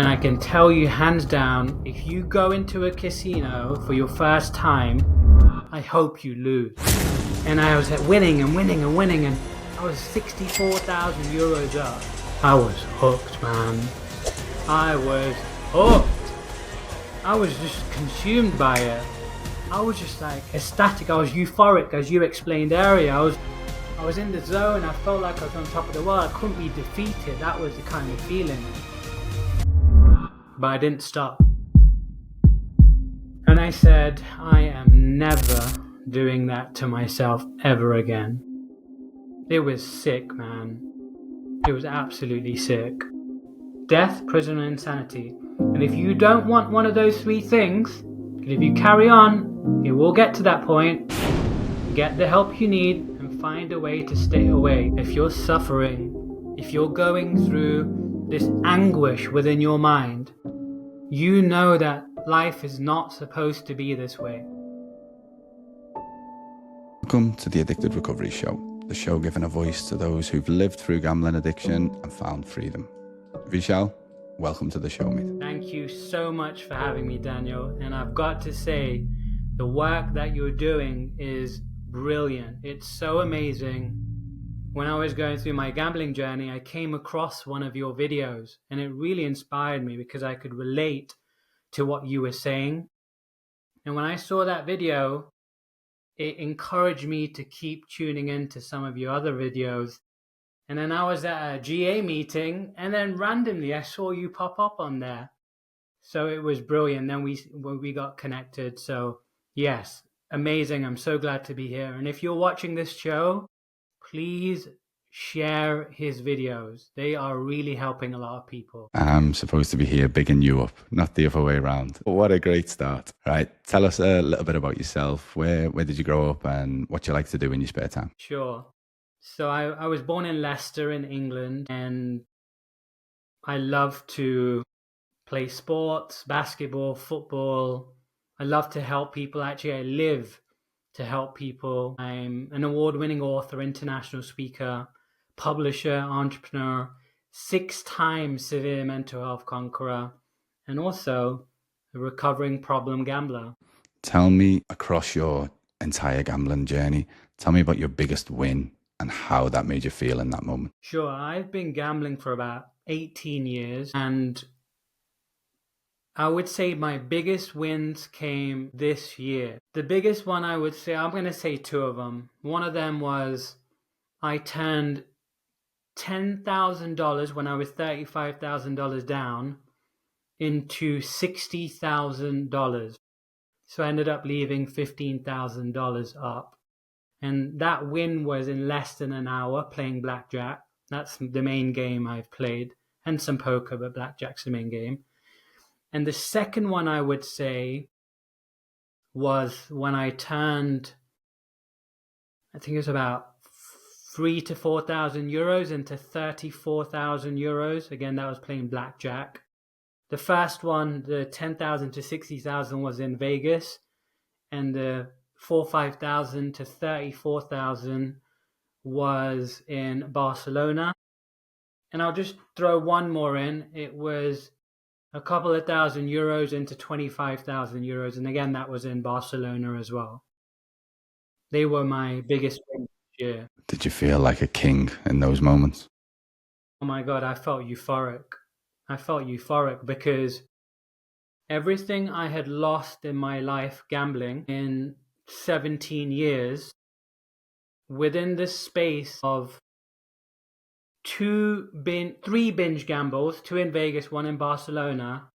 And I can tell you hands down, if you go into a casino for your first time, I hope you lose. And I was winning and winning and winning, and I was 64,000 euros up. I was hooked, man. I was hooked. I was just consumed by it. I was just like ecstatic. I was euphoric, as you explained earlier. I was in the zone. I felt like I was on top of the world. I couldn't be defeated. That was the kind of feeling. But I didn't stop. And I said, I am never doing that to myself ever again. It was sick, man. It was absolutely sick. Death, prison, and insanity. And if you don't want one of those three things, if you carry on, it will get to that point. Get the help you need and find a way to stay away. If you're suffering, if you're going through this anguish within your mind, you know that life is not supposed to be this way. Welcome to the Addicted Recovery Show, the show giving a voice to those who've lived through gambling addiction and found freedom. Vishal, welcome to the show, mate. Thank you so much for having me, Daniel. And I've got to say, the work that you're doing is brilliant. It's so amazing. When I was going through my gambling journey, I came across one of your videos, and it really inspired me because I could relate to what you were saying. And when I saw that video, it encouraged me to keep tuning into some of your other videos. And then I was at a GA meeting, and then randomly I saw you pop up on there. So it was brilliant. Then we got connected. So yes, amazing. I'm so glad to be here. And if you're watching this show, please share his videos. They are really helping a lot of people. I'm supposed to be here bigging you up, not the other way around. What a great start. All right, tell us a little bit about yourself. Where did you grow up and what you like to do in your spare time? Sure. So I was born in Leicester in England, and I love to play sports, basketball, football. I love to help people. Actually, I live to help people. I'm an award-winning author, international speaker, publisher, entrepreneur, 6-time severe mental health conqueror, and also a recovering problem gambler. Tell me, across your entire gambling journey, tell me about your biggest win and how that made you feel in that moment. Sure, I've been gambling for about 18 years, and I would say my biggest wins came this year. The biggest one, I would say, I'm going to say two of them. One of them was I turned $10,000 when I was $35,000 down into $60,000. So I ended up leaving $15,000 up. And that win was in less than an hour playing blackjack. That's the main game I've played, and some poker, but blackjack's the main game. And the second one I would say was when I turned, I think it was about 3,000 to 4,000 euros into 34,000 euros. Again, that was playing blackjack. The first one, the 10,000 to 60,000, was in Vegas, and the 5,000 to 34,000 was in Barcelona. And I'll just throw one more in. It was a couple of thousand euros into 25,000 euros. And again, that was in Barcelona as well. They were my biggest wins this year. Did you feel like a king in those moments? Oh my God, I felt euphoric. I felt euphoric because everything I had lost in my life gambling in 17 years, within this space of three binge gambles, 2 in Vegas, 1 in Barcelona,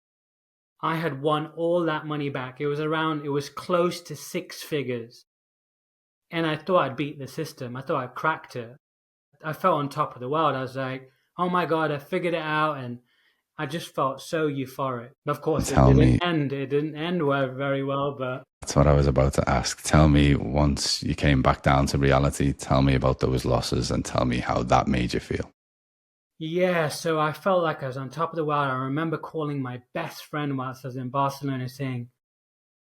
I had won all that money back. It was close to 6 figures. And I thought I'd beat the system. I thought I'd cracked it. I felt on top of the world. I was like, oh my God, I figured it out. And I just felt so euphoric. Of course, it didn't end very well, but that's what I was about to ask. Tell me, once you came back down to reality, tell me about those losses and tell me how that made you feel. Yeah, so I felt like I was on top of the world. I remember calling my best friend whilst I was in Barcelona saying,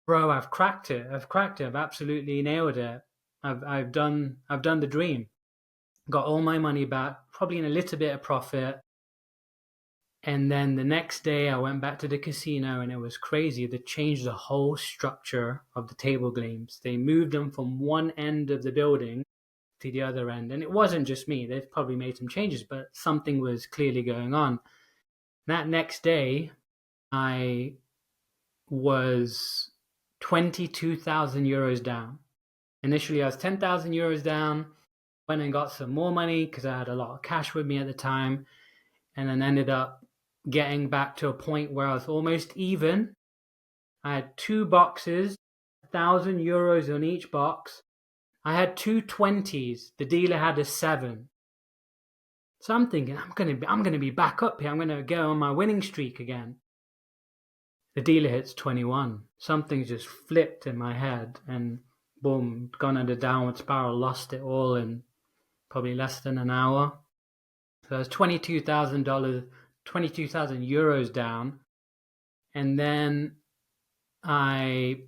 bro, I've cracked it. I've absolutely nailed it. I've done the dream. Got all my money back, probably in a little bit of profit. And then the next day I went back to the casino, and it was crazy. They changed the whole structure of the table games. They moved them from one end of the building to the other end. And it wasn't just me. They've probably made some changes, but something was clearly going on. That next day, I was 22,000 euros down. Initially, I was 10,000 euros down, went and got some more money because I had a lot of cash with me at the time, and then ended up getting back to a point where I was almost even. I had 2 boxes, 1,000 euros on each box. I had 2 20s. The dealer had a 7. So I'm thinking, I'm gonna be back up here. I'm gonna go on my winning streak again. The dealer hits 21. Something just flipped in my head, and boom, gone on a downward spiral. Lost it all in probably less than an hour. So it was $22,000, 22,000 euros down, and then I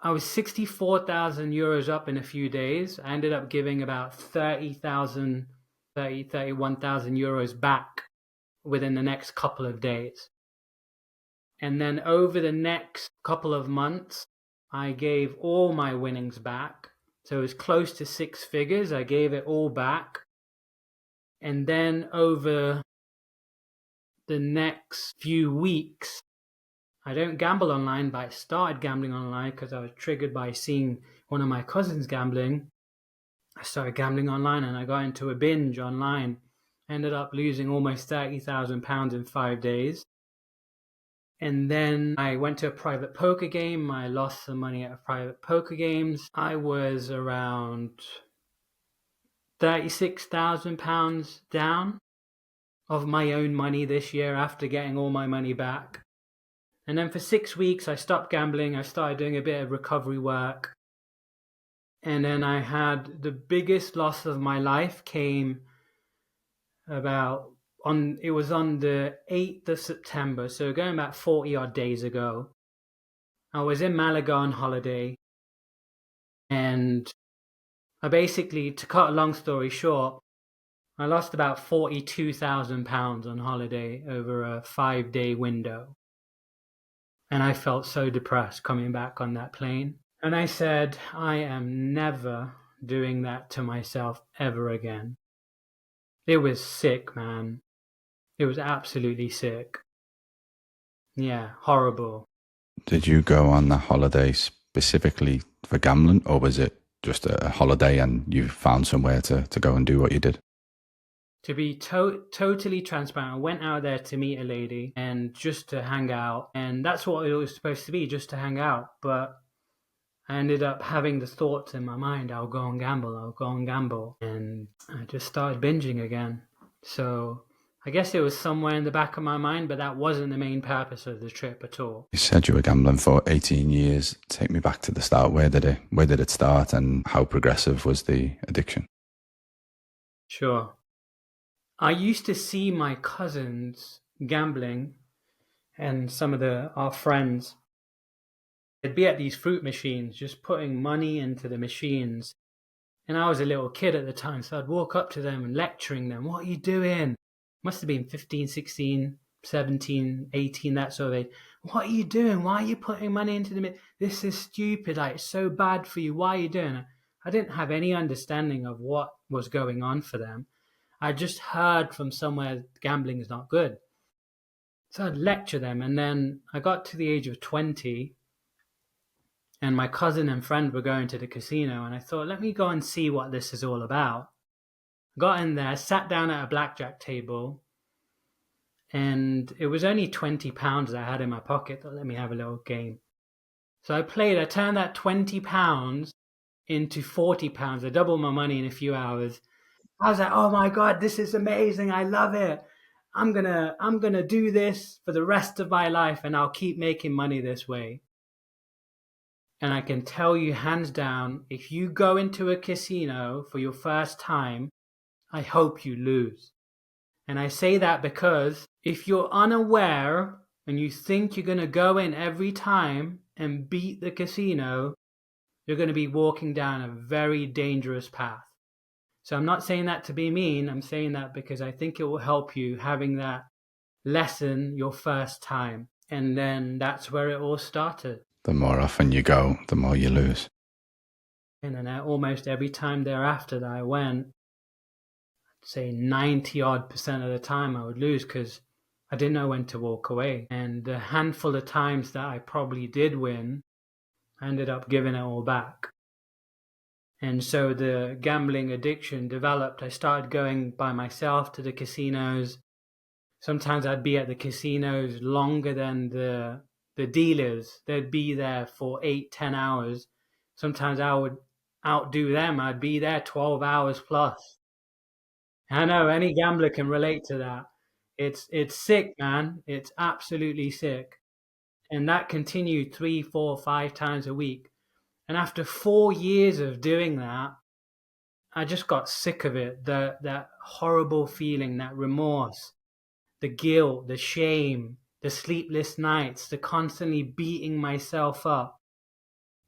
was 64,000 euros up in a few days. I ended up giving about 31,000 euros back within the next couple of days. And then over the next couple of months, I gave all my winnings back. So it was close to 6 figures. I gave it all back. And then over the next few weeks, I don't gamble online, but I started gambling online because I was triggered by seeing one of my cousins gambling. I started gambling online, and I got into a binge online. Ended up losing almost £30,000 in 5 days. And then I went to a private poker game. I lost some money at private poker games. I was around £36,000 down of my own money this year after getting all my money back. And then for 6 weeks, I stopped gambling. I started doing a bit of recovery work. And then I had the biggest loss of my life came it was on the 8th of September. So going back 40 odd days ago, I was in Malaga on holiday. And I basically, to cut a long story short, I lost about £42,000 on holiday over a 5-day window. And I felt so depressed coming back on that plane. And I said, I am never doing that to myself ever again. It was sick, man. It was absolutely sick. Yeah, horrible. Did you go on the holiday specifically for gambling, or was it just a holiday and you found somewhere to go and do what you did? To be totally transparent, I went out there to meet a lady and just to hang out. And that's what it was supposed to be, just to hang out. But I ended up having the thoughts in my mind, I'll go and gamble. And I just started binging again. So I guess it was somewhere in the back of my mind, but that wasn't the main purpose of the trip at all. You said you were gambling for 18 years. Take me back to the start. Where did it start, and how progressive was the addiction? Sure. I used to see my cousins gambling, and some of our friends. They'd be at these fruit machines, just putting money into the machines. And I was a little kid at the time, so I'd walk up to them and lecturing them. What are you doing? Must have been 15, 16, 17, 18, that sort of age. What are you doing? Why are you putting money into the... This is stupid. Like, it's so bad for you. Why are you doing it? I didn't have any understanding of what was going on for them. I just heard from somewhere gambling is not good. So I'd lecture them. And then I got to the age of 20, and my cousin and friend were going to the casino, and I thought, let me go and see what this is all about. Got in there, sat down at a blackjack table, and it was only £20 I had in my pocket. Thought, let me have a little game. So I turned that £20 into £40. I doubled my money in a few hours. I was like, oh my God, this is amazing. I love it. I'm gonna do this for the rest of my life, and I'll keep making money this way. And I can tell you hands down, if you go into a casino for your first time, I hope you lose. And I say that because if you're unaware and you think you're going to go in every time and beat the casino, you're going to be walking down a very dangerous path. So I'm not saying that to be mean. I'm saying that because I think it will help you having that lessen your first time. And then that's where it all started. The more often you go, the more you lose. And then almost every time thereafter that I went, I'd say 90% of the time I would lose because I didn't know when to walk away. And the handful of times that I probably did win, I ended up giving it all back. And so the gambling addiction developed. I started going by myself to the casinos. Sometimes I'd be at the casinos longer than the dealers. They'd be there for 8-10 hours. Sometimes I would outdo them. I'd be there 12 hours plus. I know any gambler can relate to that. It's sick, man. It's absolutely sick. And that continued 3, 4, 5 times a week. And after 4 years of doing that, I just got sick of it. That horrible feeling, that remorse, the guilt, the shame, the sleepless nights, the constantly beating myself up.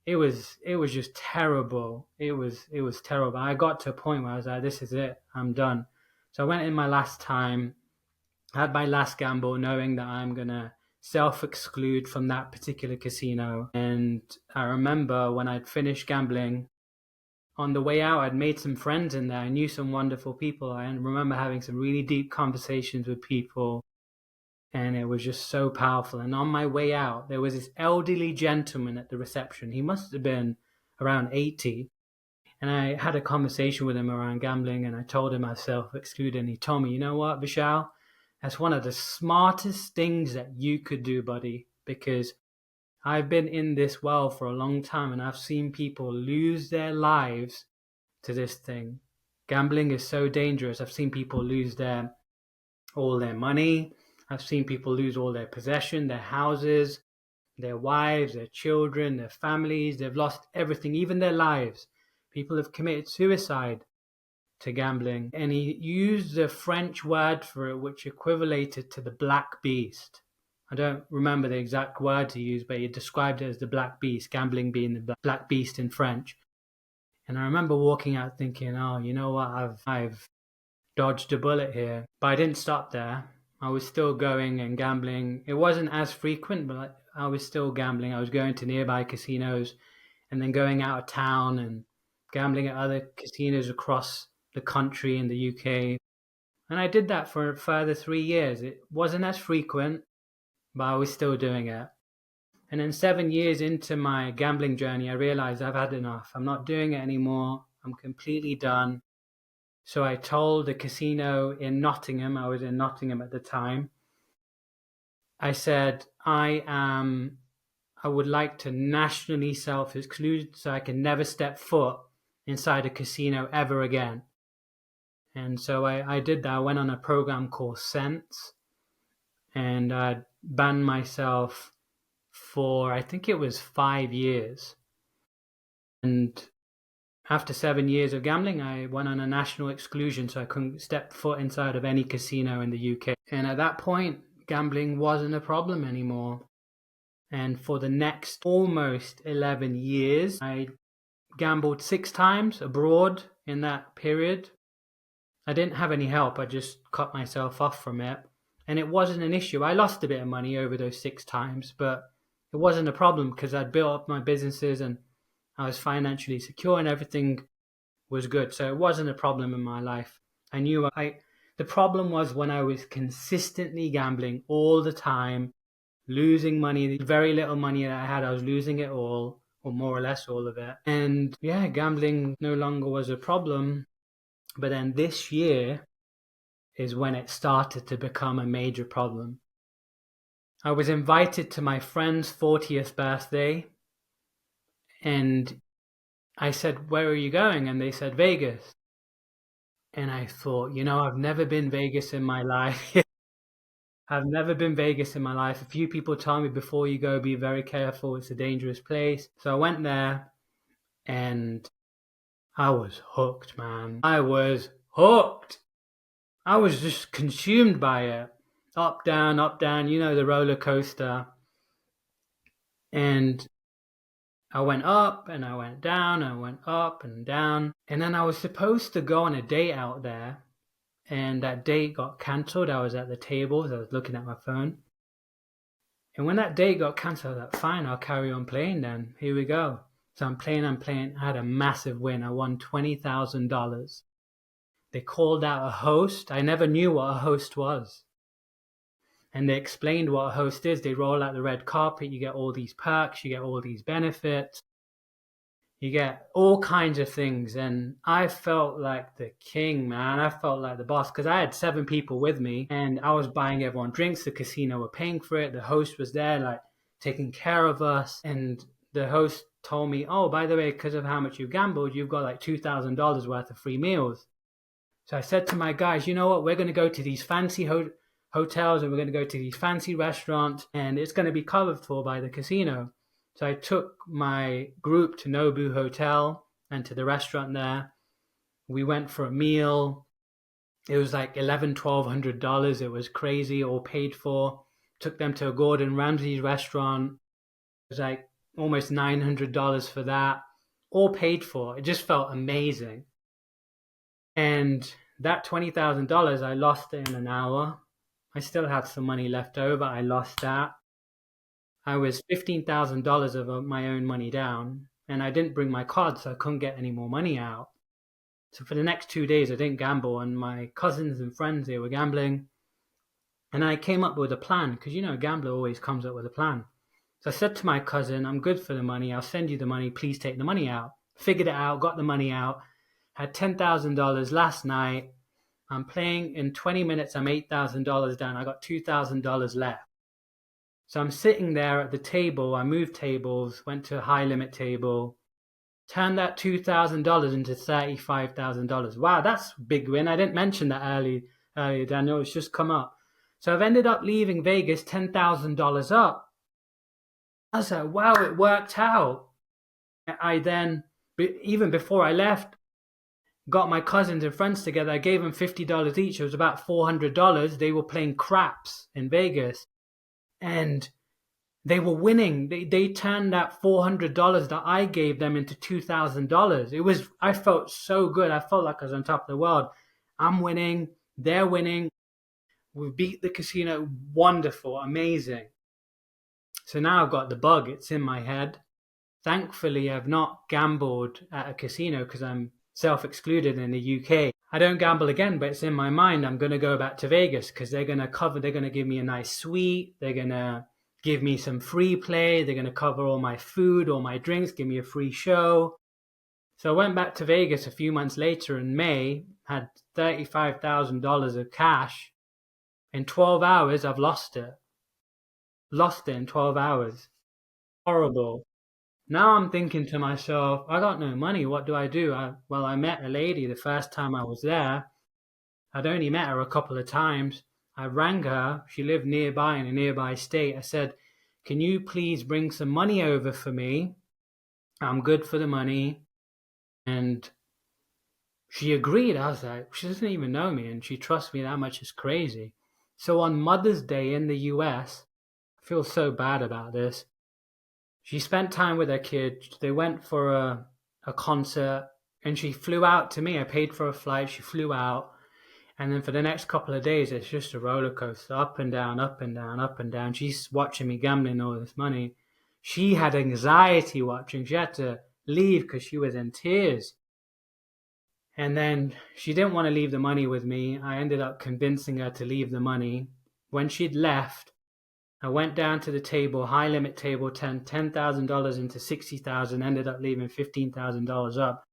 It was just terrible. It was terrible. I got to a point where I was like, this is it. I'm done. So I went in my last time, had my last gamble, knowing that I'm gonna self-exclude from that particular casino. And I remember when I'd finished gambling, on the way out, I'd made some friends in there. I knew some wonderful people. I remember having some really deep conversations with people, and it was just so powerful. And on my way out, there was this elderly gentleman at the reception. He must have been around 80. And I had a conversation with him around gambling, and I told him I self-excluded. And he told me, you know what, Vishal? That's one of the smartest things that you could do, buddy, because I've been in this world for a long time, and I've seen people lose their lives to this thing. Gambling is so dangerous. I've seen people lose all their money. I've seen people lose all their possession, their houses, their wives, their children, their families. They've lost everything, even their lives. People have committed suicide to gambling. And he used the French word for it, which equivalated to the black beast. I don't remember the exact word he used, but he described it as the black beast, gambling being the black beast in French. And I remember walking out thinking, oh, you know what, I've dodged a bullet here. But I didn't stop there. I was still going and gambling. It wasn't as frequent, but I was still gambling. I was going to nearby casinos and then going out of town and gambling at other casinos across the country in the UK. And I did that for a further 3 years. It wasn't as frequent, but I was still doing it. And then 7 years into my gambling journey, I realized I've had enough. I'm not doing it anymore. I'm completely done. So I told the casino in Nottingham, I was in Nottingham at the time, I said, I would like to nationally self-exclude so I can never step foot inside a casino ever again. And so I did that. I went on a program called Sense, and I banned myself for, I think it was 5 years. And after 7 years of gambling, I went on a national exclusion, so I couldn't step foot inside of any casino in the UK. And at that point, gambling wasn't a problem anymore. And for the next almost 11 years, I gambled 6 times abroad in that period. I didn't have any help. I just cut myself off from it. And it wasn't an issue. I lost a bit of money over those 6 times, but it wasn't a problem because I'd built up my businesses and I was financially secure and everything was good. So it wasn't a problem in my life. I knew the problem was when I was consistently gambling all the time, losing money, the very little money that I had, I was losing it all, or more or less all of it. And yeah, gambling no longer was a problem. But then this year is when it started to become a major problem. I was invited to my friend's 40th birthday, and I said, where are you going? And they said, Vegas. And I thought, I've never been Vegas in my life. I've never been Vegas in my life. A few people told me before you go, be very careful. It's a dangerous place. So I went there and I was hooked, man. I was hooked. I was just consumed by it. Up, down, the roller coaster. And I went up and I went down, I went up and down. And then I was supposed to go on a date out there. and that date got cancelled. I was at the table, so I was looking at my phone. And when that date got cancelled, I was like, fine, I'll carry on playing then. Here we go. So I'm playing. I had a massive win. I won $20,000. They called out a host. I never knew what a host was. And they explained what a host is. They roll out the red carpet. You get all these perks. You get all these benefits. You get all kinds of things. And I felt like the king, man. I felt like the boss because I had 7 people with me and I was buying everyone drinks. The casino were paying for it. The host was there, like taking care of us. And the host told me, oh, by the way, because of how much you gambled, you've got like $2,000 worth of free meals. So I said to my guys, you know what? We're going to go to these fancy hotels and we're going to go to these fancy restaurants and it's going to be covered for by the casino. So I took my group to Nobu Hotel and to the restaurant there. We went for a meal. It was like $1,100-$1,200. It was crazy, all paid for. Took them to a Gordon Ramsay's restaurant. It was like almost $900 for that. All paid for. It just felt amazing. And that $20,000, I lost it in an hour. I still had some money left over. I lost that. I was $15,000 of my own money down, and I didn't bring my card, so I couldn't get any more money out. So for the next 2 days, I didn't gamble, and my cousins and friends, they were gambling. And I came up with a plan, because a gambler always comes up with a plan. So I said to my cousin, I'm good for the money. I'll send you the money. Please take the money out. Figured it out, got the money out. Had $10,000 last night. I'm playing in 20 minutes. I'm $8,000 down. I got $2,000 left. So I'm sitting there at the table. I moved tables, went to a high limit table, turned that $2,000 into $35,000. Wow, that's a big win. I didn't mention that earlier, Daniel. It's just come up. So I've ended up leaving Vegas $10,000 up. I was like, wow, it worked out. I then, even before I left, got my cousins and friends together. I gave them $50 each. It was about $400. They were playing craps in Vegas. And they were winning. They turned that $400 that I gave them into $2,000. I felt so good. I felt like I was on top of the world. I'm winning. They're winning. We beat the casino. Wonderful. Amazing. So now I've got the bug. It's in my head. Thankfully, I've not gambled at a casino because I'm self-excluded in the UK. I don't gamble again, but it's in my mind. I'm going to go back to Vegas because they're going to give me a nice suite. They're going to give me some free play. They're going to cover all my food, all my drinks, give me a free show. So I went back to Vegas a few months later in May, had $35,000 of cash. In 12 hours, I've lost it. Lost it in 12 hours. Horrible. Now I'm thinking to myself, I got no money. What do I do? I met a lady the first time I was there. I'd only met her a couple of times. I rang her. She lived nearby in a nearby state. I said, can you please bring some money over for me? I'm good for the money. And she agreed. I was like, she doesn't even know me and she trusts me that much. It's crazy. So on Mother's Day in the US, I feel so bad about this. She spent time with her kid. They went for a concert and she flew out to me. I paid for a flight. She flew out. And then for the next couple of days, it's just a roller coaster, up and down, up and down, up and down. She's watching me gambling all this money. She had anxiety watching. She had to leave because she was in tears. And then she didn't want to leave the money with me. I ended up convincing her to leave the money. When she'd left, I went down to the table, high limit table, $10,000 into $60,000, ended up leaving $15,000 up.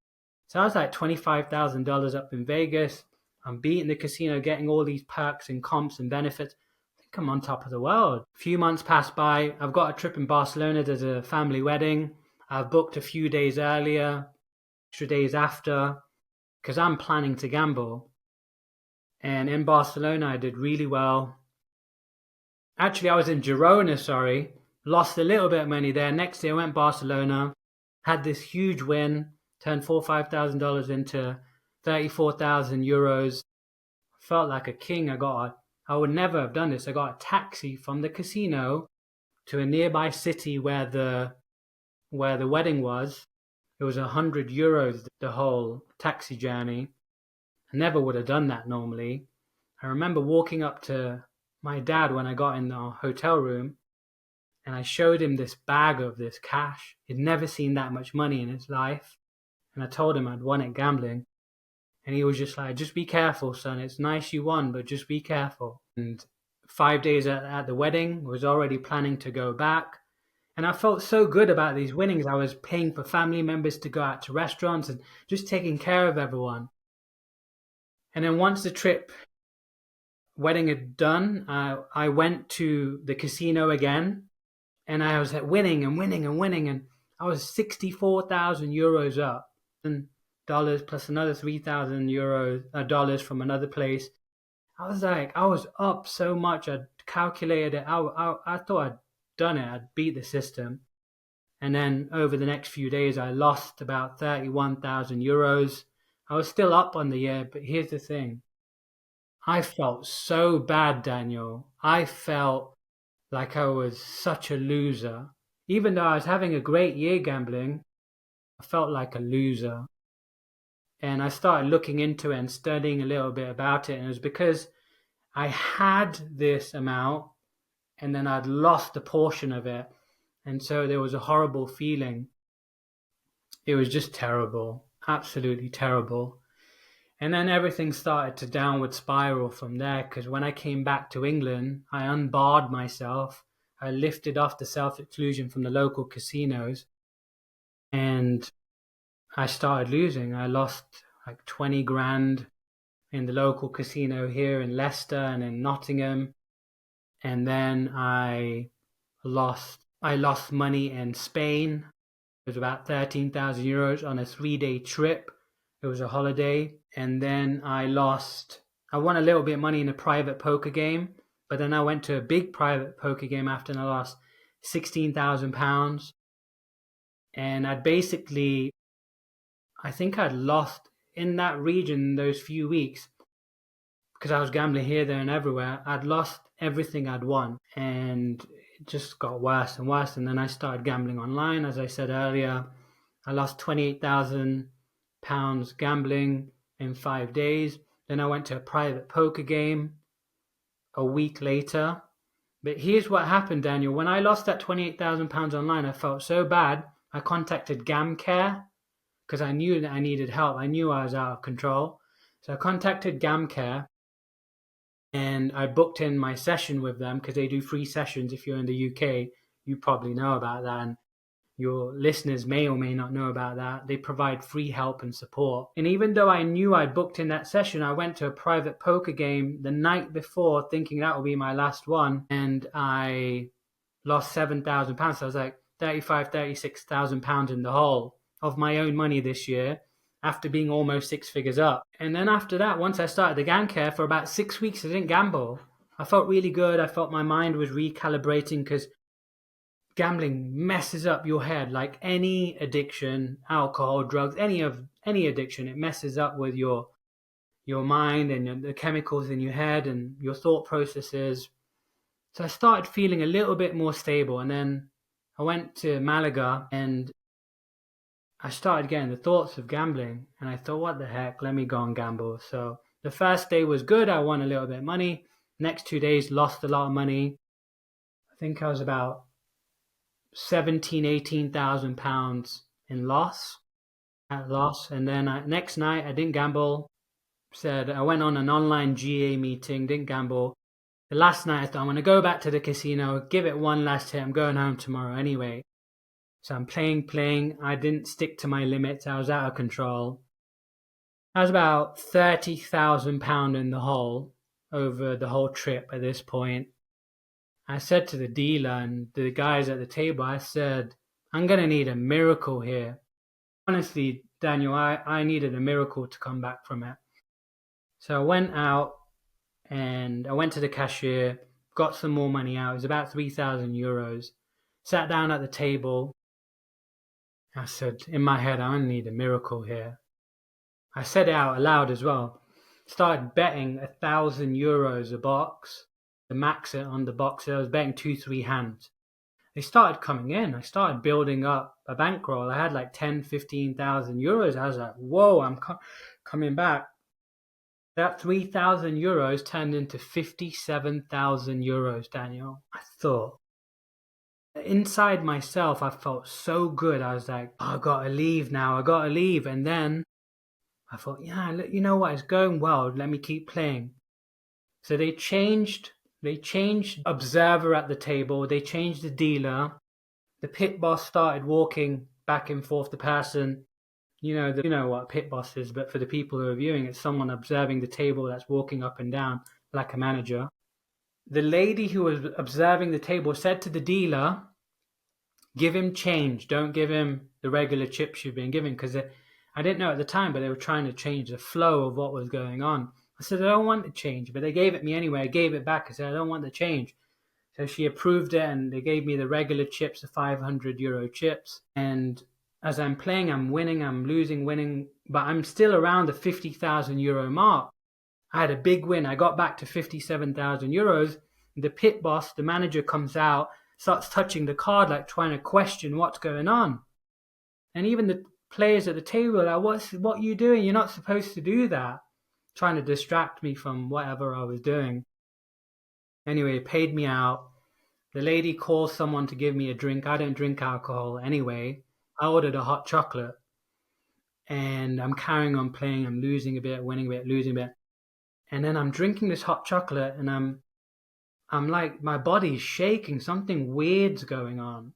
So I was like $25,000 up in Vegas. I'm beating the casino, getting all these perks and comps and benefits. I think I'm on top of the world. A few months passed by. I've got a trip in Barcelona. There's a family wedding. I've booked a few days earlier, extra days after, because I'm planning to gamble. And in Barcelona, I did really well. Actually, I was in Girona, lost a little bit of money there. Next day, I went to Barcelona, had this huge win, turned $4,000 to $5,000 into 34,000 euros. Felt like a king. I would never have done this. I got a taxi from the casino to a nearby city where the wedding was. It was 100 euros, the whole taxi journey. I never would have done that normally. I remember walking up to my dad when I got in the hotel room, and I showed him this bag of this cash. He'd never seen that much money in his life. And I told him I'd won at gambling. And he was just like, just be careful, son. It's nice you won, but just be careful. And 5 days at the wedding, was already planning to go back. And I felt so good about these winnings. I was paying for family members to go out to restaurants and just taking care of everyone. And then once the wedding had done, I went to the casino again, and I was like winning and winning and winning, and I was 64,000 euros up, and dollars plus another 3,000 euros dollars from another place. I was up so much. I'd calculated it. I thought I'd done it. I'd beat the system. And then over the next few days, I lost about 31,000 euros. I was still up on the year, but here's the thing. I felt so bad, Daniel. I felt like I was such a loser. Even though I was having a great year gambling, I felt like a loser. And I started looking into it and studying a little bit about it. And it was because I had this amount and then I'd lost a portion of it. And so there was a horrible feeling. It was just terrible, absolutely terrible. And then everything started to downward spiral from there, because when I came back to England, I unbarred myself. I lifted off the self-exclusion from the local casinos, and I started losing. I lost like 20 grand in the local casino here in Leicester and in Nottingham. And then I lost money in Spain. It was about 13,000 euros on a 3-day trip. It was a holiday. And then I won a little bit of money in a private poker game, but then I went to a big private poker game after, and I lost £16,000. And I think I'd lost in that region those few weeks, because I was gambling here, there, and everywhere. I'd lost everything I'd won, and it just got worse and worse. And then I started gambling online, as I said earlier. I lost £28,000 gambling in 5 days. Then I went to a private poker game a week later. But here's what happened, Daniel. When I lost that £28,000 online, I felt so bad. I contacted GamCare because I knew that I needed help. I knew I was out of control. So I contacted GamCare and I booked in my session with them, because they do free sessions. If you're in the UK, you probably know about that. And your listeners may or may not know about that. They provide free help and support. And even though I knew I'd booked in that session, I went to a private poker game the night before thinking that would be my last one. And I lost £7,000. So I was like £36,000 in the hole of my own money this year, after being almost 6 figures up. And then after that, once I started the GamCare, for about 6 weeks, I didn't gamble. I felt really good. I felt my mind was recalibrating, because gambling messes up your head like any addiction, alcohol, drugs, any addiction. It messes up with your mind and the chemicals in your head and your thought processes. So I started feeling a little bit more stable, and then I went to Malaga and I started getting the thoughts of gambling, and I thought, what the heck, let me go and gamble. So the first day was good. I won a little bit of money. Next 2 days, lost a lot of money. I think I was about 18,000 pounds in loss. And then next night I didn't gamble. I went on an online GA meeting, didn't gamble. The last night I thought, I'm going to go back to the casino, give it one last hit. I'm going home tomorrow anyway. So I'm playing. I didn't stick to my limits. I was out of control. I was about £30,000 in the hole over the whole trip at this point. I said to the dealer and the guys at the table, I said, I'm going to need a miracle here. Honestly, Daniel, I needed a miracle to come back from it. So I went out and I went to the cashier, got some more money out. It was about 3,000 euros. Sat down at the table. I said, in my head, I only need a miracle here. I said it out aloud as well. Started betting 1,000 euros a box. The max on the box. I was betting 2-3 hands. They started coming in. I started building up a bankroll. I had like 10, 15,000 euros. I was like, whoa, I'm coming back. That 3,000 euros turned into 57,000 euros, Daniel. I thought, inside myself, I felt so good. I was like, oh, I gotta leave now. I gotta leave. And then I thought, yeah, you know what? It's going well. Let me keep playing. So they changed observer at the table. They changed the dealer. The pit boss started walking back and forth. The person, you know what pit boss is, but for the people who are viewing, it's someone observing the table that's walking up and down like a manager. The lady who was observing the table said to the dealer, give him change. Don't give him the regular chips you've been giving, because I didn't know at the time, but they were trying to change the flow of what was going on. I said, I don't want the change, but they gave it me anyway. I gave it back. I said, I don't want the change. So she approved it, and they gave me the regular chips, the 500 euro chips. And as I'm playing, I'm winning, I'm losing, winning, but I'm still around the 50,000 euro mark. I had a big win. I got back to 57,000 euros. The pit boss, the manager, comes out, starts touching the card, like trying to question what's going on. And even the players at the table are like, what are you doing? You're not supposed to do that. Trying to distract me from whatever I was doing. Anyway, it paid me out. The lady calls someone to give me a drink. I don't drink alcohol anyway. I ordered a hot chocolate. And I'm carrying on playing. I'm losing a bit, winning a bit, losing a bit. And then I'm drinking this hot chocolate, and I'm like, my body's shaking. Something weird's going on.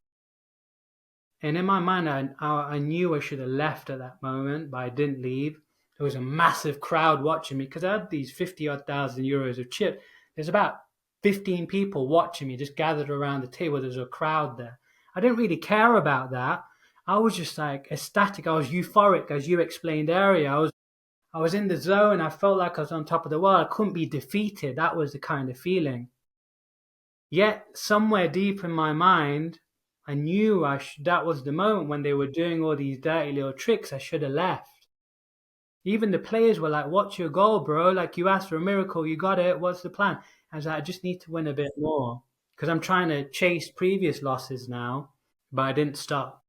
And in my mind, I knew I should have left at that moment, but I didn't leave. There was a massive crowd watching me because I had these 50-odd thousand euros of chips. There's about 15 people watching me, just gathered around the table. There's a crowd there. I didn't really care about that. I was just like ecstatic. I was euphoric, as you explained earlier. I was in the zone. I felt like I was on top of the world. I couldn't be defeated. That was the kind of feeling. Yet somewhere deep in my mind, I knew that was the moment when they were doing all these dirty little tricks. I should have left. Even the players were like, what's your goal, bro? Like, you asked for a miracle. You got it. What's the plan? I was like, I just need to win a bit more because I'm trying to chase previous losses now. But I didn't stop.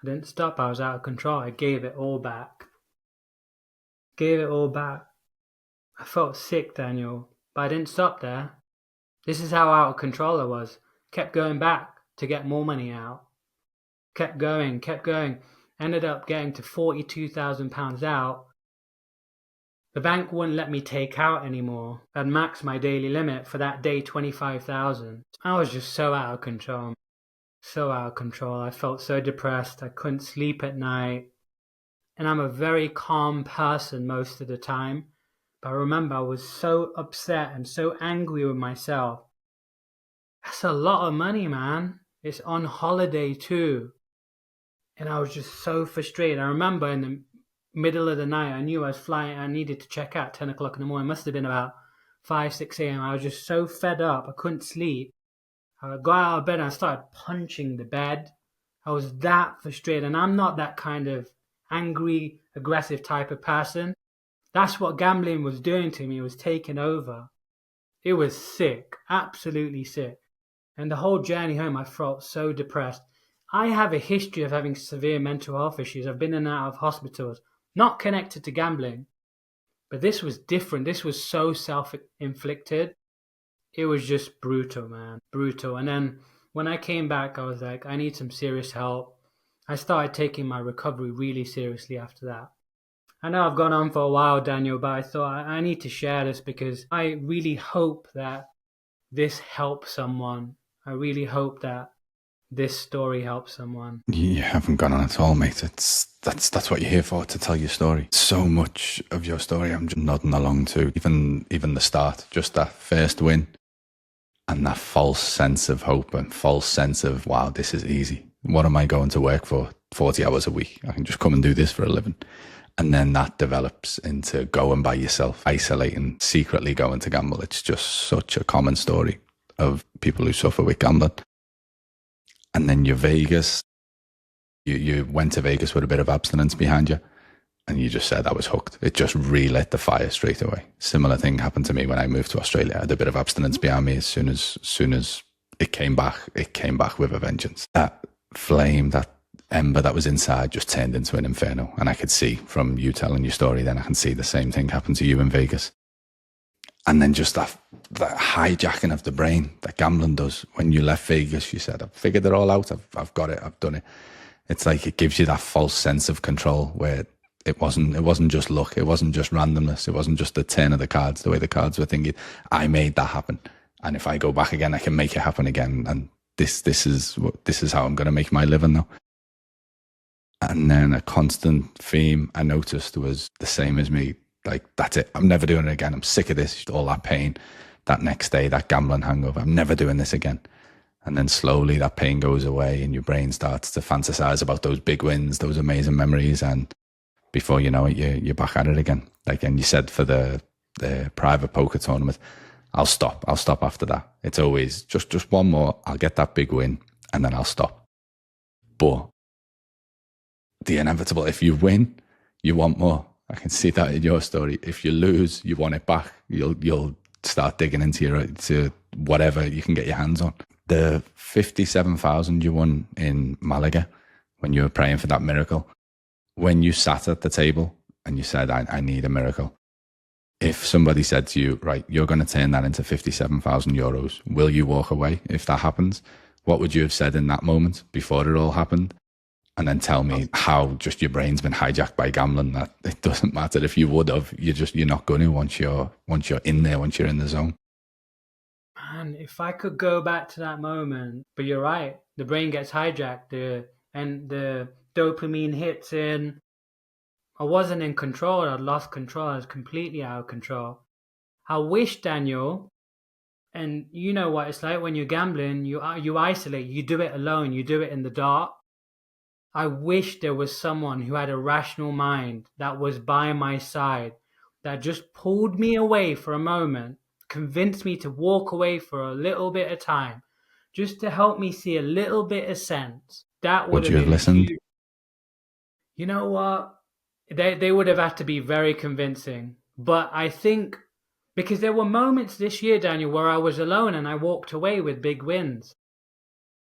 I was out of control. I gave it all back. I felt sick, Daniel, but I didn't stop there. This is how out of control I was. Kept going back to get more money out. Kept going. Ended up getting to £42,000 out. The bank wouldn't let me take out anymore. I'd maxed my daily limit for that day, 25,000. I was just so out of control. I felt so depressed. I couldn't sleep at night. And I'm a very calm person most of the time. But I remember I was so upset and so angry with myself. That's a lot of money, man. It's on holiday too. And I was just so frustrated. I remember in the middle of the night, I knew I was flying. I needed to check out 10 o'clock in the morning. It must have been about 5, 6 a.m. I was just so fed up. I couldn't sleep. I got out of bed and I started punching the bed. I was that frustrated. And I'm not that kind of angry, aggressive type of person. That's what gambling was doing to me. It was taking over. It was sick. Absolutely sick. And the whole journey home, I felt so depressed. I have a history of having severe mental health issues. I've been in and out of hospitals, not connected to gambling. But this was different. This was so self-inflicted. It was just brutal, man. Brutal. And then when I came back, I was like, I need some serious help. I started taking my recovery really seriously after that. I know I've gone on for a while, Daniel, but I thought I need to share this because I really hope that this helps someone. I really hope that this story helps someone. You haven't gone on at all, mate. That's what you're here for, to tell your story. So much of your story I'm just nodding along to. Even the start, just that first win and that false sense of hope and false sense of, wow, this is easy. What am I going to work for 40 hours a week? I can just come and do this for a living. And then that develops into going by yourself, isolating, secretly going to gamble. It's just such a common story of people who suffer with gambling. And then you're Vegas. You went to Vegas with a bit of abstinence behind you, and you just said, I was hooked. It just relit the fire straight away. Similar thing happened to me when I moved to Australia. I had a bit of abstinence behind me. As soon as it came back with a vengeance. That flame, that ember that was inside just turned into an inferno. And I could see from you telling your story, then I can see the same thing happen to you in Vegas. And then just that hijacking of the brain that gambling does. When you left Vegas, you said, I've figured it all out. I've got it. I've done it. It's like it gives you that false sense of control where it wasn't just luck. It wasn't just randomness. It wasn't just the turn of the cards, the way the cards were thinking. I made that happen. And if I go back again, I can make it happen again. And this is how I'm going to make my living now. And then a constant theme I noticed was the same as me. Like, that's it. I'm never doing it again. I'm sick of this. All that pain, that next day, that gambling hangover. I'm never doing this again. And then slowly that pain goes away and your brain starts to fantasize about those big wins, those amazing memories. And before you know it, you're back at it again. Like, and you said for the private poker tournament, I'll stop after that. It's always just one more. I'll get that big win and then I'll stop. But the inevitable, if you win, you want more. I can see that in your story. If you lose, you want it back. You'll start digging into whatever you can get your hands on. The 57,000 you won in Malaga when you were praying for that miracle, when you sat at the table and you said, I need a miracle. If somebody said to you, right, you're going to turn that into 57,000 euros, will you walk away if that happens? What would you have said in that moment before it all happened? And then tell me how just your brain's been hijacked by gambling, that it doesn't matter if you would have, you're not going to once you're in there, once you're in the zone. Man, if I could go back to that moment, but you're right, the brain gets hijacked, and the dopamine hits in. I wasn't in control. I'd lost control. I was completely out of control. I wish, Daniel, and you know what it's like when you're gambling, you isolate, you do it alone, you do it in the dark. I wish there was someone who had a rational mind that was by my side, that just pulled me away for a moment, convinced me to walk away for a little bit of time, just to help me see a little bit of sense. That would have you have been listened? huge. You know what? They would have had to be very convincing. But I think because there were moments this year, Daniel, where I was alone and I walked away with big wins.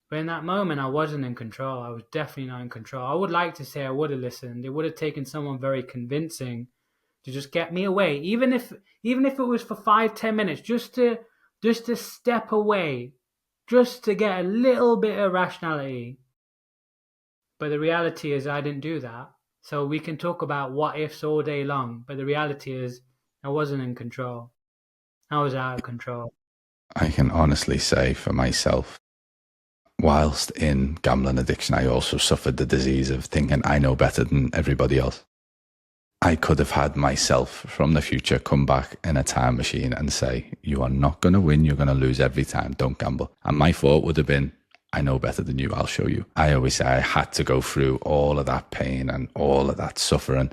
But in that moment, I wasn't in control. I was definitely not in control. I would like to say I would have listened. It would have taken someone very convincing to just get me away, even if it was for 5-10 minutes, just to step away, just to get a little bit of rationality. But the reality is, I didn't do that. So we can talk about what ifs all day long, but the reality is, I wasn't in control. I was out of control. I can honestly say for myself, whilst in gambling addiction, I also suffered the disease of thinking I know better than everybody else. I could have had myself from the future come back in a time machine and say, you are not going to win, you're going to lose every time, don't gamble. And my thought would have been, I know better than you, I'll show you. I always say I had to go through all of that pain and all of that suffering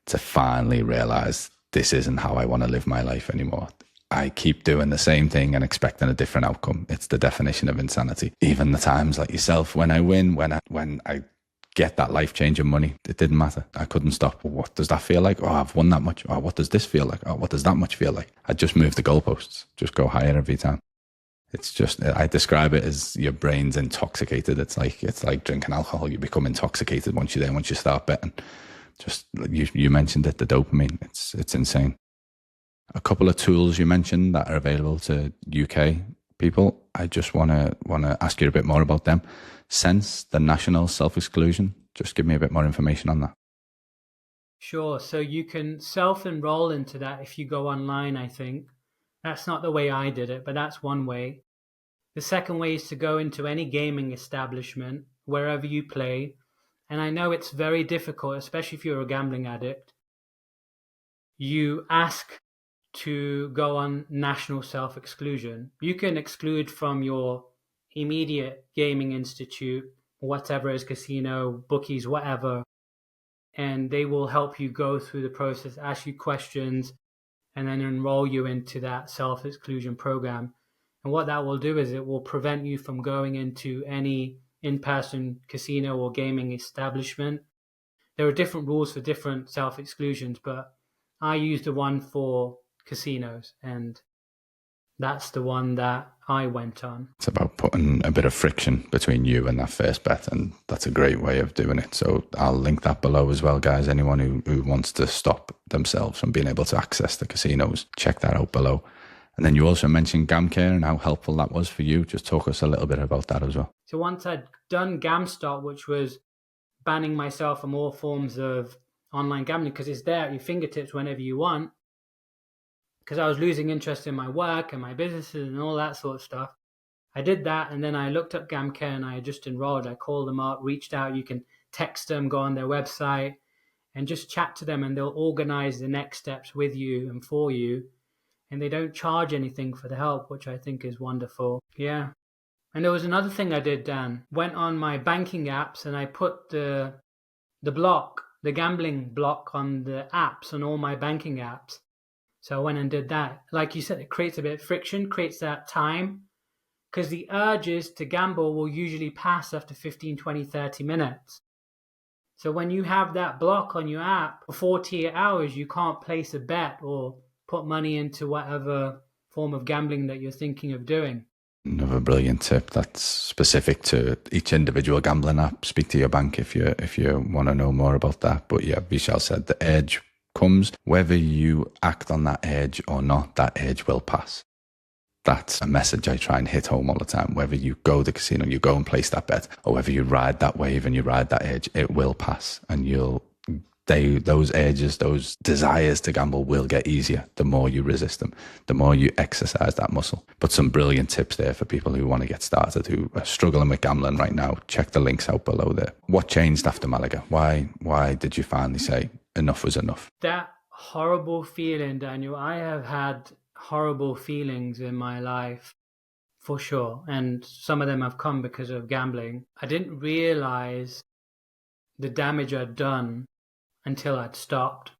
to finally realize this isn't how I want to live my life anymore. I keep doing the same thing and expecting a different outcome. It's the definition of insanity. Even the times like yourself, when I win, when I get that life-changing money, it didn't matter. I couldn't stop. What does that feel like? Oh, I've won that much. Oh, what does this feel like? Oh, what does that much feel like? I just move the goalposts, just go higher every time. It's just, I describe it as your brain's intoxicated. It's like drinking alcohol. You become intoxicated once you're there, once you start betting. Just, you mentioned it, the dopamine. It's insane. A couple of tools you mentioned that are available to UK people. I just want to ask you a bit more about them. Sense, the national self-exclusion. Just give me a bit more information on that. Sure. So you can self-enroll into that if you go online, I think. That's not the way I did it, but that's one way. The second way is to go into any gaming establishment, wherever you play. And I know it's very difficult, especially if you're a gambling addict. You ask to go on national self-exclusion. You can exclude from your immediate gaming institute, whatever it is, casino, bookies, whatever, and they will help you go through the process, ask you questions, and then enroll you into that self-exclusion program. And what that will do is it will prevent you from going into any in-person casino or gaming establishment. There are different rules for different self-exclusions, but I use the one for casinos, and that's the one that I went on. It's about putting a bit of friction between you and that first bet, and that's a great way of doing it. So I'll link that below as well, guys. Anyone who wants to stop themselves from being able to access the casinos, check that out below. And then you also mentioned GamCare and how helpful that was for you. Just talk us a little bit about that as well. So once I'd done GamStop, which was banning myself from all forms of online gambling, because it's there at your fingertips whenever you want, because I was losing interest in my work and my businesses and all that sort of stuff. I did that, and then I looked up GamCare and I just enrolled. I called them up, reached out. You can text them, go on their website, and just chat to them, and they'll organize the next steps with you and for you. And they don't charge anything for the help, which I think is wonderful. Yeah. And there was another thing I did, Dan. Went on my banking apps and I put the gambling block on the apps, on all my banking apps. So I went and did that. Like you said, it creates a bit of friction, creates that time, because the urges to gamble will usually pass after 15, 20, 30 minutes. So when you have that block on your app for 48 hours, you can't place a bet or put money into whatever form of gambling that you're thinking of doing. Another brilliant tip that's specific to each individual gambling app. Speak to your bank if you want to know more about that. But yeah, Vishal said the edge comes. Whether you act on that edge or not, that edge will pass. That's a message I try and hit home all the time. Whether you go to the casino, you go and place that bet, or whether you ride that wave and you ride that edge, it will pass. And those edges, those desires to gamble will get easier the more you resist them, the more you exercise that muscle. But some brilliant tips there for people who want to get started, who are struggling with gambling right now. Check the links out below there. What changed after Malaga? Why did you finally say enough was enough? That horrible feeling, Daniel, I have had horrible feelings in my life, for sure. And some of them have come because of gambling. I didn't realize the damage I'd done until I'd stopped.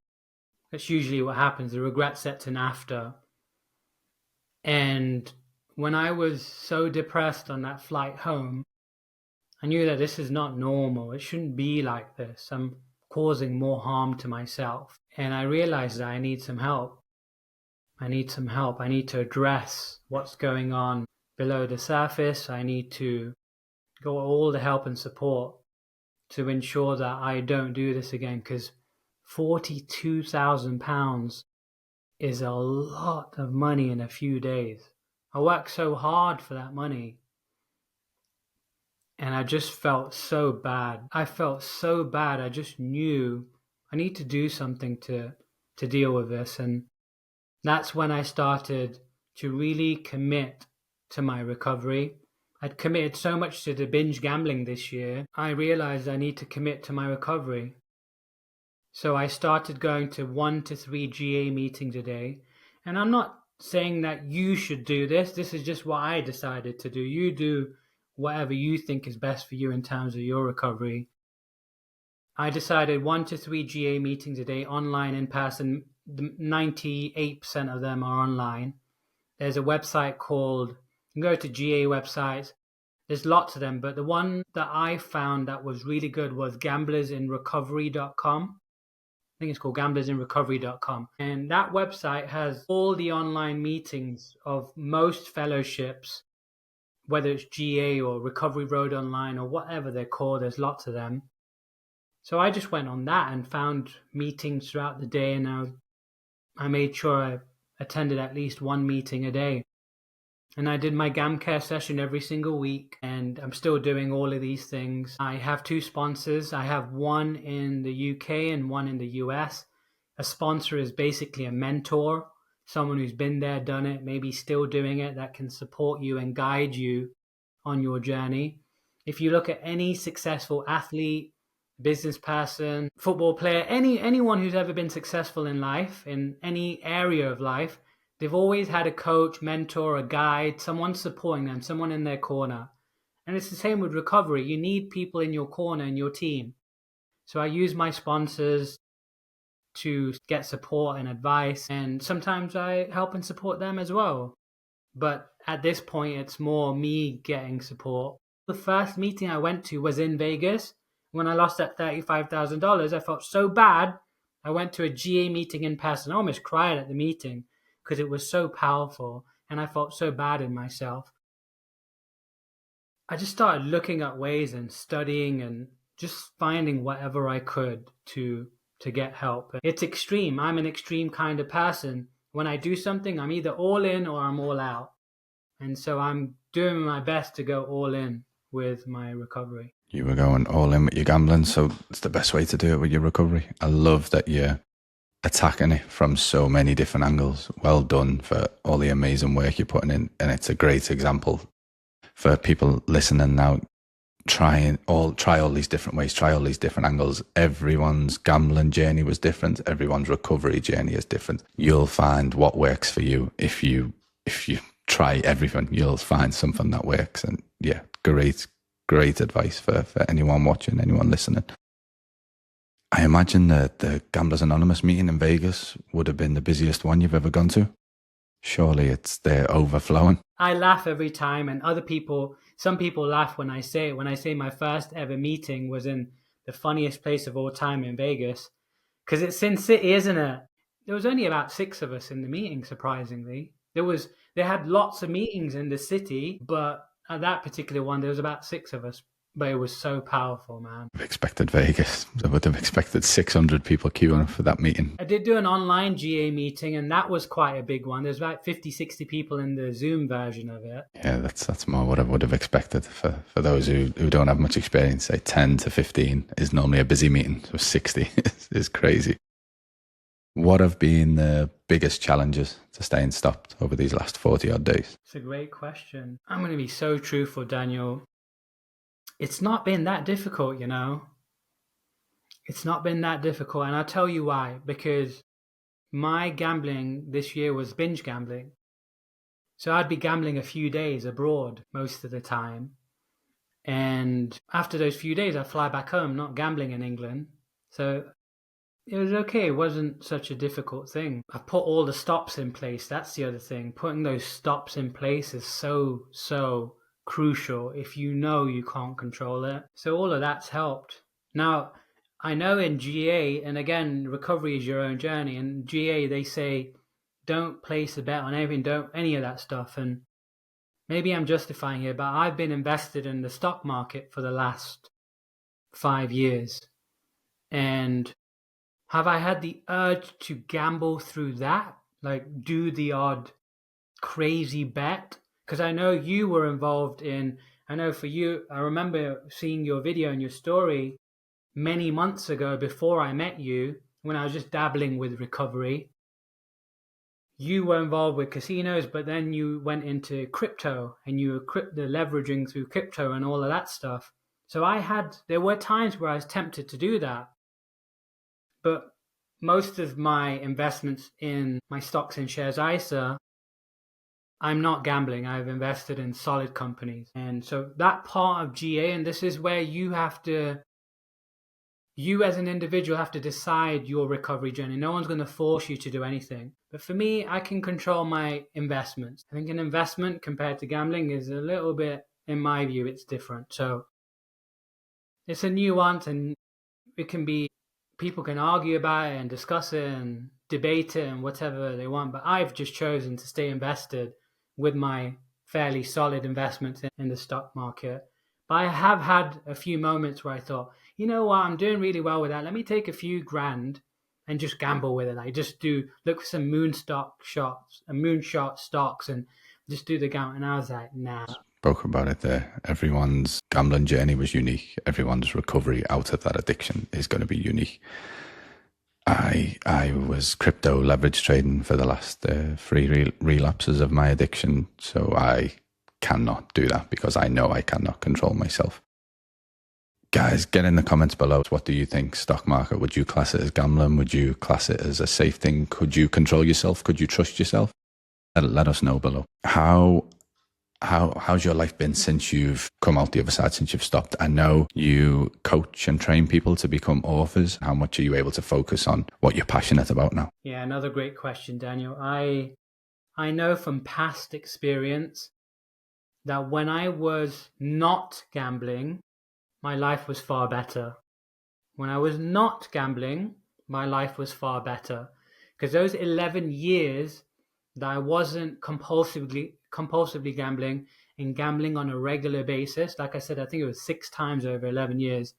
That's usually what happens. The regret sets in after. And when I was so depressed on that flight home, I knew that this is not normal. It shouldn't be like this. I'm causing more harm to myself. And I realized that I need some help. I need some help. I need to address what's going on below the surface. I need to go all the help and support to ensure that I don't do this again, because £42,000 is a lot of money in a few days. I worked so hard for that money, and I just felt so bad. I felt so bad. I just knew I need to do something to deal with this, and that's when I started to really commit to my recovery. I'd committed so much to the binge gambling this year, I realized I need to commit to my recovery. So I started going to 1 to 3 GA meetings a day. And I'm not saying that you should do this. This is just what I decided to do. You do whatever you think is best for you in terms of your recovery. I decided 1 to 3 GA meetings a day, online, in person. 98% of them are online. There's a website called, you can go to GA websites. There's lots of them, but the one that I found that was really good was gamblersinrecovery.com. I think it's called gamblersinrecovery.com. And that website has all the online meetings of most fellowships, whether it's GA or Recovery Road Online or whatever they're called. There's lots of them. So I just went on that and found meetings throughout the day, and I made sure I attended at least one meeting a day. And I did my GamCare session every single week, and I'm still doing all of these things. I have 2 sponsors. I have one in the UK and one in the US. A sponsor is basically a mentor, someone who's been there, done it, maybe still doing it, that can support you and guide you on your journey. If you look at any successful athlete, business person, football player, anyone who's ever been successful in life, in any area of life, they've always had a coach, mentor, a guide, someone supporting them, someone in their corner. And it's the same with recovery. You need people in your corner, in your team. So I use my sponsors to get support and advice, and sometimes I help and support them as well. But at this point, it's more me getting support. The first meeting I went to was in Vegas. When I lost that $35,000, I felt so bad. I went to a GA meeting in person. I almost cried at the meeting because it was so powerful. and I felt so bad in myself. I just started looking at ways and studying and just finding whatever I could to get help. It's extreme. I'm an extreme kind of person. When I do something, I'm either all in or I'm all out. And so I'm doing my best to go all in with my recovery. You were going all in with your gambling, so it's the best way to do it with your recovery. I love that you're attacking it from so many different angles. Well done for all the amazing work you're putting in, and it's a great example for people listening now. Try all these different ways, try all these different angles. Everyone's gambling journey was different. Everyone's recovery journey is different. You'll find what works for you. If you try everything, you'll find something that works. And yeah, great advice for anyone watching, anyone listening. I imagine that the Gamblers Anonymous meeting in Vegas would have been the busiest one you've ever gone to. Surely they're overflowing. I laugh every time, and some people laugh when I say it. When I say my first ever meeting was in the funniest place of all time in Vegas, because it's Sin City, isn't it? There was only about 6 of us in the meeting, surprisingly. They had lots of meetings in the city, but at that particular one, there was about 6 of us. But it was so powerful, man. I've expected Vegas. I would have expected 600 people queuing up for that meeting. I did do an online GA meeting, and that was quite a big one. There's about 50, 60 people in the Zoom version of it. Yeah, that's more what I would have expected. For those who don't have much experience, say 10 to 15 is normally a busy meeting. So 60 is crazy. What have been the biggest challenges to staying stopped over these last 40 odd days? It's a great question. I'm going to be so truthful, Daniel. It's not been that difficult, you know. It's not been that difficult, and I'll tell you why. Because my gambling this year was binge gambling. So I'd be gambling a few days abroad most of the time. And after those few days, I'd fly back home, not gambling in England. So it was okay. It wasn't such a difficult thing. I put all the stops in place. That's the other thing. Putting those stops in place is so crucial if you know you can't control it. So all of that's helped. Now, I know in GA, and again, recovery is your own journey. And GA, they say, don't place a bet on anything, don't any of that stuff. And maybe I'm justifying here, but I've been invested in the stock market for the last 5 years. And have I had the urge to gamble through that? Like do the odd crazy bet? Because I know you were involved in, I know for you, I remember seeing your video and your story many months ago before I met you, when I was just dabbling with recovery. You were involved with casinos, but then you went into crypto and you were leveraging through crypto and all of that stuff. So there were times where I was tempted to do that. But most of my investments in my stocks and shares ISA, I'm not gambling. I've invested in solid companies. And so that part of GA, and this is where you as an individual have to decide your recovery journey. No one's going to force you to do anything. But for me, I can control my investments. I think an investment compared to gambling is a little bit, in my view, it's different. So it's a nuance, and people can argue about it and discuss it and debate it and whatever they want. But I've just chosen to stay invested with my fairly solid investments in the stock market. But I have had a few moments where I thought, you know what, I'm doing really well with that. Let me take a few grand and just gamble with it. I just look for some moonshot stocks and just do the gamble. And I was like, nah. Spoke about it there. Everyone's gambling journey was unique. Everyone's recovery out of that addiction is going to be unique. I was crypto leverage trading for the last 3 relapses of my addiction. So I cannot do that because I know I cannot control myself. Guys, get in the comments below. What do you think? Stock market, would you class it as gambling? Would you class it as a safe thing? Could you control yourself? Could you trust yourself? Let us know below. How's your life been since you've come out the other side, since you've stopped? I know you coach and train people to become authors. How much are you able to focus on what you're passionate about now? Yeah, another great question, Daniel. I know from past experience that when I was not gambling, my life was far better. When I was not gambling, my life was far better. Because those 11 years that I wasn't compulsively gambling and gambling on a regular basis. Like I said, I think it was 6 times over 11 years.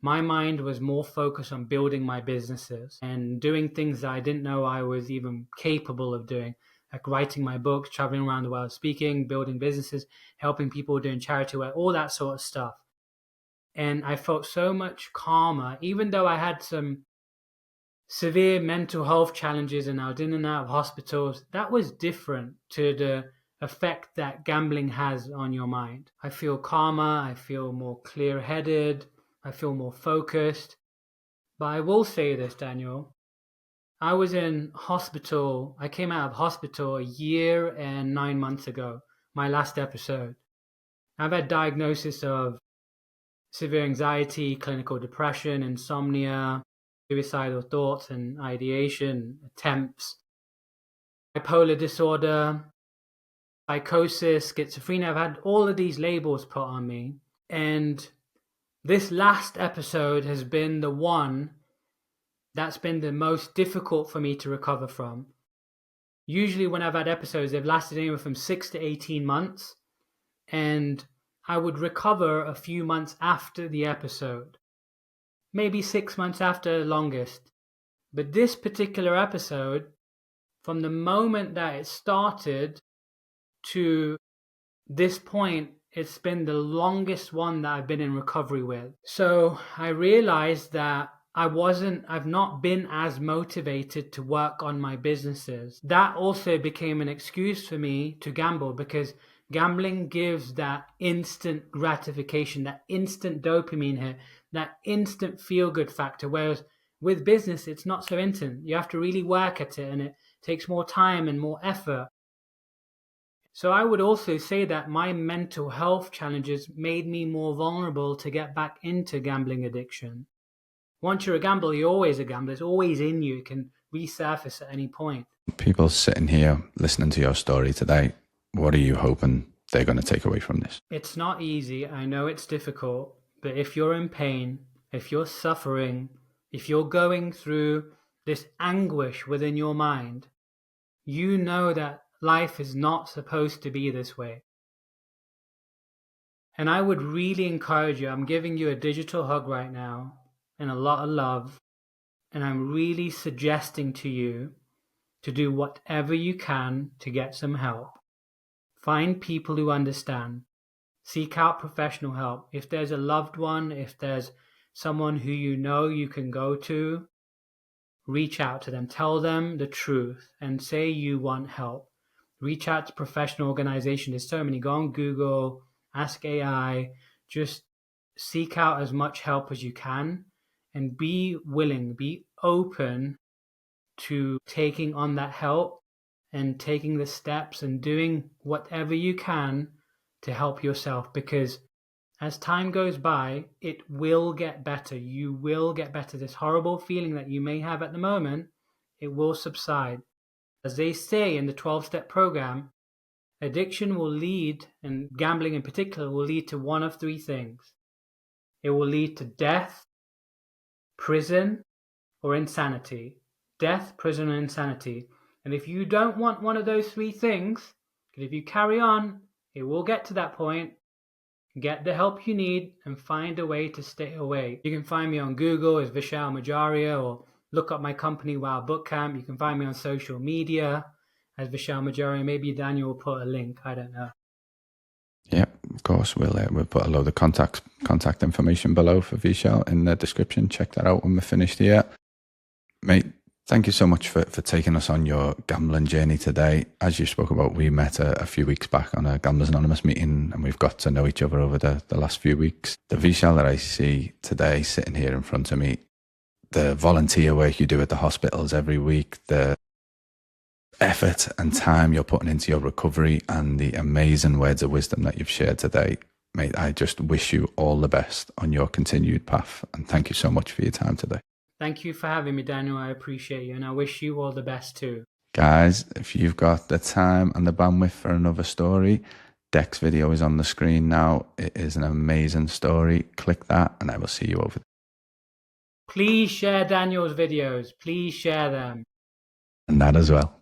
My mind was more focused on building my businesses and doing things that I didn't know I was even capable of doing, like writing my books, traveling around the world, speaking, building businesses, helping people, doing charity work, all that sort of stuff. And I felt so much calmer, even though I had some severe mental health challenges and I was in and out of hospitals. That was different to the effect that gambling has on your mind. I feel calmer, I feel more clear-headed, I feel more focused. But I will say this, Daniel. I was in hospital. I came out of hospital a year and 9 months ago, my last episode. I've had diagnosis of severe anxiety, clinical depression, insomnia, suicidal thoughts and ideation attempts, bipolar disorder, psychosis, schizophrenia. I've had all of these labels put on me. And this last episode has been the one that's been the most difficult for me to recover from. Usually when I've had episodes, they've lasted anywhere from 6 to 18 months, and I would recover a few months after the episode. Maybe 6 months after longest. But this particular episode, from the moment that it started to this point, it's been the longest one that I've been in recovery with. So I realized that I've not been as motivated to work on my businesses. That also became an excuse for me to gamble, because gambling gives that instant gratification, that instant dopamine hit, that instant feel-good factor. Whereas with business, it's not so instant. You have to really work at it, and it takes more time and more effort. So I would also say that my mental health challenges made me more vulnerable to get back into gambling addiction. Once you're a gambler, you're always a gambler. It's always in you. It can resurface at any point. People sitting here listening to your story today, what are you hoping they're going to take away from this? It's not easy. I know it's difficult. But if you're in pain, if you're suffering, if you're going through this anguish within your mind, you know that life is not supposed to be this way. And I would really encourage you, I'm giving you a digital hug right now and a lot of love, and I'm really suggesting to you to do whatever you can to get some help. Find people who understand. Seek out professional help. If there's a loved one, if there's someone who you know you can go to, reach out to them. Tell them the truth and say you want help. Reach out to professional organizations. There's so many. Go on Google, ask AI. Just seek out as much help as you can and be willing, be open to taking on that help and taking the steps and doing whatever you can to help yourself, because as time goes by, it will get better. You will get better. This horrible feeling that you may have at the moment, it will subside. As they say in the 12-step program, addiction will lead, and gambling in particular, will lead to one of 3 things. It will lead to death, prison, or insanity. Death, prison, or insanity. And if you don't want one of those 3 things, if you carry on, it will get to that point. Get the help you need and find a way to stay away. You can find me on Google as Vishal Majaria, or look up my company, Wow Boot Camp. You can find me on social media as Vishal Majaria. Maybe Daniel will put a link. I don't know. Yeah, of course. We'll put a load of contact information below for Vishal in the description. Check that out when we're finished here. Mate, thank you so much for taking us on your gambling journey today. As you spoke about, we met a few weeks back on a Gamblers Anonymous meeting, and we've got to know each other over the last few weeks. The Vishal that I see today sitting here in front of me, the volunteer work you do at the hospitals every week, the effort and time you're putting into your recovery, and the amazing words of wisdom that you've shared today. Mate, I just wish you all the best on your continued path, and thank you so much for your time today. Thank you for having me, Daniel. I appreciate you, and I wish you all the best too. Guys, if you've got the time and the bandwidth for another story, Deck's video is on the screen now. It is an amazing story. Click that, and I will see you over there. Please share Daniel's videos. Please share them. And that as well.